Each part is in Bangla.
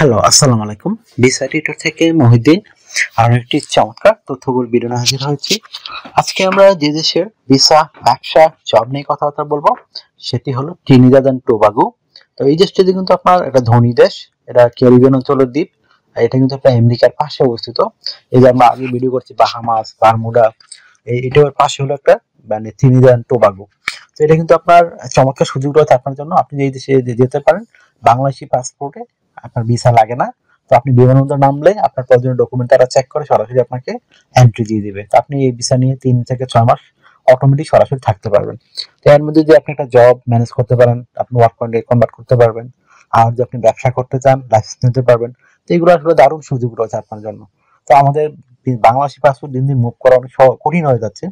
হ্যালো, আসসালামু আলাইকুম। ভিসা টিউটর থেকে মহিউদ্দিন আরো একটি চমৎকার তথ্যবহুল ভিডিও নিয়ে হাজির হয়েছি। আজকে আমরা যে দেশের ভিসা, ব্যবসা, জব নিয়ে কথাবার্তা বলবো সেটি হলো ত্রিনিদাদ এন্ড টোবাগো। তো এই দেশটি কিন্তু আপনার একটা ধনী দেশ, এটা ক্যারিবিয়ান অঞ্চলের দ্বীপ। আর এটা কিন্তু আপনার আমেরিকার পাশে অবস্থিত। এই যে আমরা আগে ভিডিও করছি বাহামাস, বারমুডা, এটার পাশে হলো একটা মানে ত্রিনিদাদ এন্ড টোবাগো। তো এটা কিন্তু আপনার চমৎকার সুযোগ রয়েছে আপনার জন্য। আপনি এই দেশে যেতে পারেন বাংলাদেশি পাসপোর্টে, আপনার ভিসা লাগে না। তো আপনি বিমানবন্দর নামলে আপনার প্রয়োজনীয় ডকুমেন্ট তারা চেক করে সরাসরি আপনাকে এন্ট্রি দিয়ে দিবে। তো আপনি এই ভিসা নিয়ে 3 থেকে 6 মাস অটোমেটিক সরাসরি থাকতে পারবেন। তো এর মধ্যে যদি আপনি একটা জব ম্যানেজ করতে পারেন, আপনি ওয়ার্ক পয়েন্টে কনভার্ট করতে পারবেন। আর যদি আপনি ব্যবসা করতে চান, লাইসেন্স নিতে পারবেন। তো এগুলো আসলে দারুণ সুযোগ রয়েছে আপনার জন্য। তো আমাদের বাংলাদেশি পাসপোর্ট দিন দিন মুভ করা অনেক কঠিন হয়ে যাচ্ছে।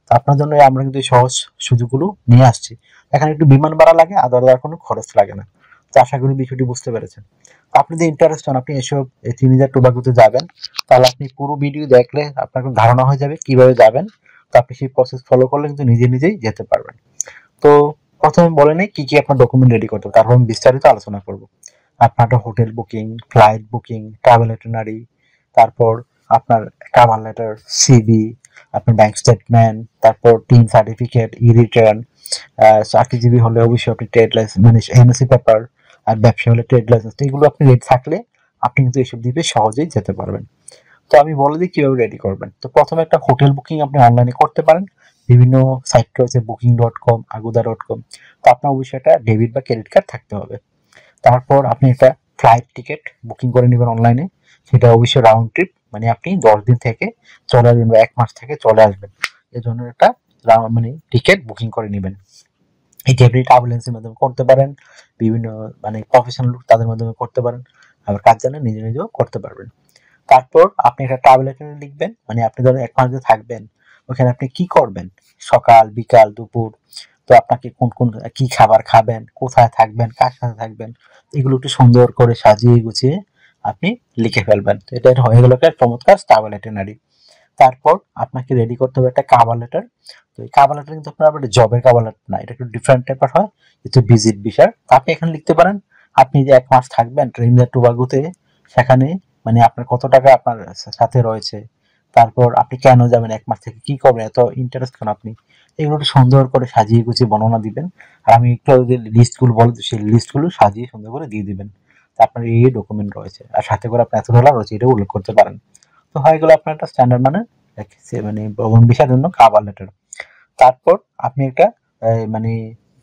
তো আপনার জন্য আমরা কিন্তু এই সহজ সুযোগগুলো নিয়ে আসছি। এখানে একটু বিমান ভাড়া লাগে, আদার কোনো খরচ লাগে না। তো আশা করি বিষয়টি বুঝতে পেরেছেন। আপনি যদি ইন্টারেস্ট হন, আপনি এসব এই ত্রিনিদাদ টোবাগোতে যাবেন, তাহলে আপনি পুরো ভিডিও দেখলে আপনার ধারণা হয়ে যাবে কিভাবে যাবেন। তো আপনি সেই প্রসেস ফলো করলে কিন্তু নিজে নিজেই যেতে পারবেন। তো প্রথমে বলে নেই কি কি আপনার ডকুমেন্ট রেডি করতে হবে, তারপর আমি বিস্তারিত আলোচনা করব। আপনার একটা hotel booking, flight booking, travel itinerary, তারপর আপনার কভার লেটার, সিভি, আপনার ব্যাংক স্টেটমেন্ট, তারপর টিন সার্টিফিকেট, ই রিটার্ন। চাকরিজীবী হলে অবশ্যই আপনি ট্রেড লাইসেন্স মানে এনওসি পেপার, আর ব্যবসা হলে ট্রেড লাইসেন্স। এগুলো আপনি রেডি থাকলে আপনি কিন্তু এইসব দিকে সহজেই যেতে পারবেন। তো আমি বলে দিই কিভাবে রেডি করবেন। তো প্রথমে একটা হোটেল বুকিং আপনি অনলাইনে করতে পারেন। বিভিন্ন সাইট রয়েছে booking.com, agoda.com। তো আপনার অবশ্যই একটা ডেবিট বা ক্রেডিট কার্ড থাকতে হবে। তারপর আপনি একটা ফ্লাইট টিকিট বুকিং করে নেবেন অনলাইনে। সেটা অবশ্যই রাউন্ড ট্রিপ, মানে আপনি 10 দিন থেকে চলে আসবেন বা 1 মাস থেকে চলে আসবেন, এর জন্য একটা মানে টিকিট বুকিং করে নেবেন। এই ডেবিট ট্রাভেল এজেন্সির মাধ্যমে করতে পারেন, বিভিন্ন মানে প্রফেশনাল লোক তাদের মাধ্যমে করতে পারেন, আবার কাজ জানে নিজে নিজেও করতে পারবেন। তারপর আপনি একটা ট্রাভেল এজেন্ট লিখবেন, মানে আপনি ধরেন 1 মাস যে থাকবেন ওখানে আপনি কি করবেন, সকাল বিকাল দুপুর, তো আপনাকে কোন কোন কি খাবার খাবেন, কোথায় থাকবেন, কার সাথে থাকবেন, এগুলো একটু সুন্দর করে সাজিয়ে গুছিয়ে আপনি লিখে ফেলবেন। তো এটা হয়ে গেল একটা চমৎকার ট্রাভেল ইটিনারি। তারপর আপনাকে রেডি করতে হবে একটা কাভার লেটার। তো এই কাভার লেটার কিন্তু আপনার জবের কাভার লেটার না, এটা একটু ডিফারেন্ট টাইপের হয়, একটু ভিজিট ভিসার। আপনি এখানে লিখতে পারেন আপনি যে 1 মাস থাকবেন ট্রিনিদাদ টোবাগোতে, সেখানে মানে আপনার কত টাকা আপনার সাথে রয়েছে, তারপর আপনি কেন যাবেন, 1 মাস থেকে কি করবেন, এত ইন্টারেস্ট কেন আপনি, এগুলো একটু সুন্দর করে সাজিয়ে গুছিয়ে বর্ণনা দিবেন। আর আমি একটু যে লিস্টগুলো বলে সেই লিস্টগুলো সাজিয়ে সুন্দর করে দিয়ে দিবেন। আপনার এই ডকুমেন্ট রয়েছে আর সাথে করে আপনার এত ডলার রয়েছে, এটা উল্লেখ করতে পারেন। তো হয়ে গেল আপনার একটা স্ট্যান্ডার্ড মানে মানে ভ্রমণ ভিসার জন্য কাভার লেটার। তারপর আপনি একটা মানে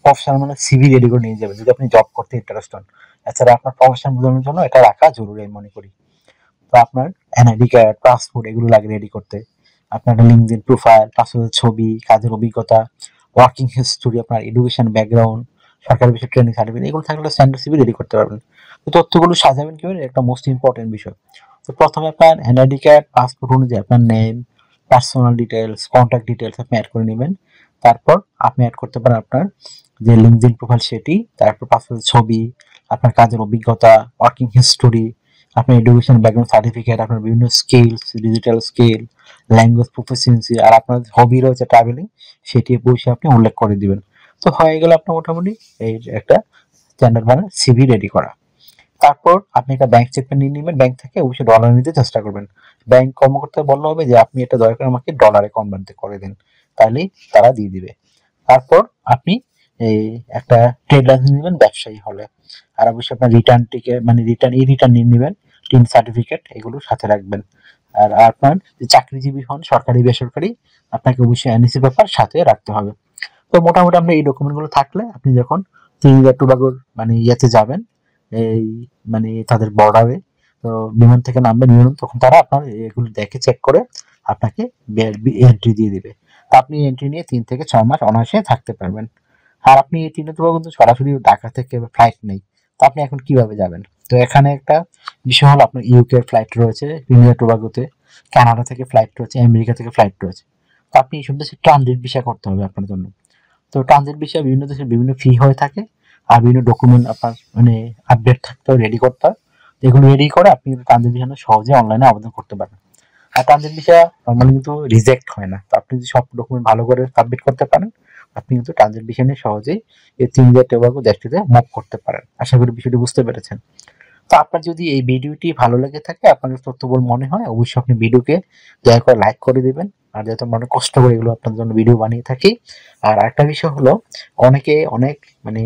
প্রফেশনাল মানে সিভি রেডি করে নিয়ে যাবেন যদি আপনি জব করতে ইন্টারেস্ট হন। এছাড়া আপনার প্রফেশন বোঝানোর জন্য এটা রাখা জরুরি আমি মনে করি। তো আপনার এনআইডি কার্ড, পাসপোর্ট এগুলো লাগে রেডি করতে। আপনার একটা লিঙ্কডইন প্রোফাইল, পাসপোর্টের ছবি, কাজের অভিজ্ঞতা, ওয়ার্কিং হিস্টোরি, আপনার এডুকেশন ব্যাকগ্রাউন্ড, সরকারি বিষয় ট্রেনিং সার্টিফিকেট, এগুলো থাকলে স্ট্যান্ডার্ড সিভি রেডি করতে পারবেন। তো তথ্যগুলো সাজাবেন কিভাবে, একটা মোস্ট ইম্পর্টেন্ট বিষয়। তো প্রথমে আপনার এনআইডি কার্ড, পাসপোর্ট অনুযায়ী আপনার name, personal details, contact details আপনি অ্যাড করে নেবেন। তারপর আপনি অ্যাড করতে পারেন আপনার যে লিঙ্কডইন প্রোফাইল সেটি, তারপর পাসপোর্টের ছবি, আপনার কাজের অভিজ্ঞতা, ওয়ার্কিং হিস্টোরি, আপনার এডুকেশন ব্যাকগ্রাউন্ড সার্টিফিকেট, আপনার বিভিন্ন skills, digital skill, language proficiency, আর আপনার হবি রয়েছে ট্রাভেলিং, সেটি বসে আপনি উল্লেখ করে দিবেন। তো হয়ে গেল আপনার মোটামুটি এই একটা স্ট্যান্ডার্ড মানে সিভি রেডি করা। তারপর আপনি একটা ব্যাংক স্টেটমেন্ট নিয়ে নেবেন ব্যাংক থেকে, অবশ্যই ডলার নিতে চেষ্টা করবেন। ব্যাংক কর্মকর্তা বললে হবে যে আপনি এটা দয়া করে আমাকে ডলারে কনভার্ট করে দেন, তাহলেই তারা দিয়ে দিবে। তারপর আপনি এই একটা ট্রেড লাইসেন্স নেবেন ব্যবসায়ী হলে। আর অবশ্যই আপনার রিটার্ন টিকেট মানে রিটার্ন নিয়ে নেবেন, টিন সার্টিফিকেট এগুলো সাথে রাখবেন। আর আপনার যে চাকরিজীবী হন সরকারি বেসরকারি, আপনাকে অবশ্যই এনওসি পেপার সাথে রাখতে হবে। তো মোটামুটি আপনার এই ডকুমেন্টগুলো থাকলে আপনি যখন ত্রিনিদাদ টোবাগোর মানে ইয়েতে যাবেন, এই মানে তাদের বর্ডারে, তো বিমান থেকে নামবেন বিমান, তখন তারা আপনার এগুলো দেখে চেক করে আপনাকে এন্ট্রি দিয়ে দিবে। তো আপনি এন্ট্রি নিয়ে 3 থেকে 6 মাস অনায়াসে থাকতে পারবেন। আর আপনি এই ত্রিনিদাদ টোবাগো কিন্তু সরাসরি ঢাকা থেকে ফ্লাইট নেই। তো আপনি এখন কিভাবে যাবেন, তো এখানে একটা বিষয় হলো আপনার ইউকে ফ্লাইট রয়েছে ত্রিনিদাদ টোবাগোতে, কানাডা থেকে ফ্লাইট রয়েছে, আমেরিকা থেকে ফ্লাইট রয়েছে। তো আপনি এইসব দেশে ট্রানজিট ভিসা করতে হবে আপনার জন্য। তো ট্রানজিট ভিসা বিভিন্ন দেশের বিভিন্ন ফি হয়ে থাকে, আর বিভিন্ন ডকুমেন্ট আপনার মানে আপডেট থাকতে হয়, রেডি করতে হয়। এগুলো রেডি করে আপনি কিন্তু ট্রানজিট ভিসা সহজে অনলাইনে আবেদন করতে পারেন। আর ট্রানজিট ভিসা নর্মালি কিন্তু রিজেক্ট হয় না। তো আপনি যদি সব ডকুমেন্ট ভালো করে সাবমিট করতে পারেন, আপনি কিন্তু ট্রানজিট ভিসা নিয়ে সহজেই এই ত্রিনিদাদ টোবাগো দেশটিতে মুভ করতে পারেন। আশা করি বিষয়টি বুঝতে পেরেছেন। তো আপনার যদি এই ভিডিওটি ভালো লেগে থাকে, আপনাদের তথ্যবহুল মনে হয়, অবশ্যই আপনি ভিডিওকে দয়া করে লাইক করে দিবেন। আর যেহেতু আমরা অনেক কষ্ট করে এগুলো আপনাদের জন্য ভিডিও বানিয়ে থাকি। আর আরেকটা বিষয় হলো, অনেকে অনেক মানে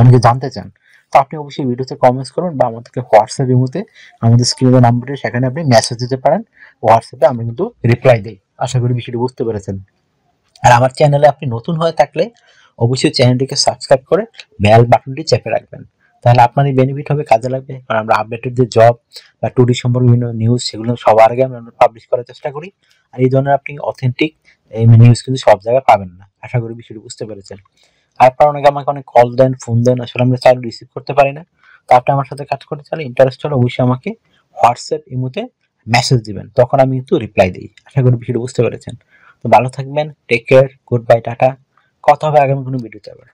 অনেকে জানতে চান, তো আপনি অবশ্যই ভিডিওতে কমেন্টস করুন বা আমাদেরকে হোয়াটসঅ্যাপ ইমোতে আমাদের স্ক্রিনের নাম্বারে সেখানে আপনি মেসেজ দিতে পারেন। হোয়াটসঅ্যাপে আমরা কিন্তু রিপ্লাই দিই। আশা করি বিষয়টি বুঝতে পেরেছেন। আর আমার চ্যানেলে আপনি নতুন হয়ে থাকলে অবশ্যই চ্যানেলটিকে সাবস্ক্রাইব করে বেল বাটনটি চেপে রাখবেন। তাহলে আপনারই বেনিফিট হবে, কাজে লাগবে। কারণ আমরা আপডেটেড যে জব বা টুডি সম্পর্কে বিভিন্ন নিউজ, সেগুলো সবার আগে আমরা পাবলিশ করার চেষ্টা করি। আর এই ধরনের আপনি অথেন্টিক নিউজ কিন্তু সব জায়গায় পাবেন না। আশা করি বিষয়টি বুঝতে পেরেছেন। আর আপনারা অনেকে আমাকে অনেক কল দেন, ফোন দেন, আসলে আমরা চাইলে রিসিভ করতে পারি না। তো আপনি আমার সাথে কাজ করতে চাইলে, ইন্টারেস্ট হলে অবশ্যই আমাকে হোয়াটসঅ্যাপ ইমোতে মেসেজ দিবেন, তখন আমি কিন্তু রিপ্লাই দিই। আশা করি বিষয়টি বুঝতে পেরেছেন। তো ভালো থাকবেন, take care, good bye, tata. কথা হবে আগামী কোনো ভিডিওতে আবার।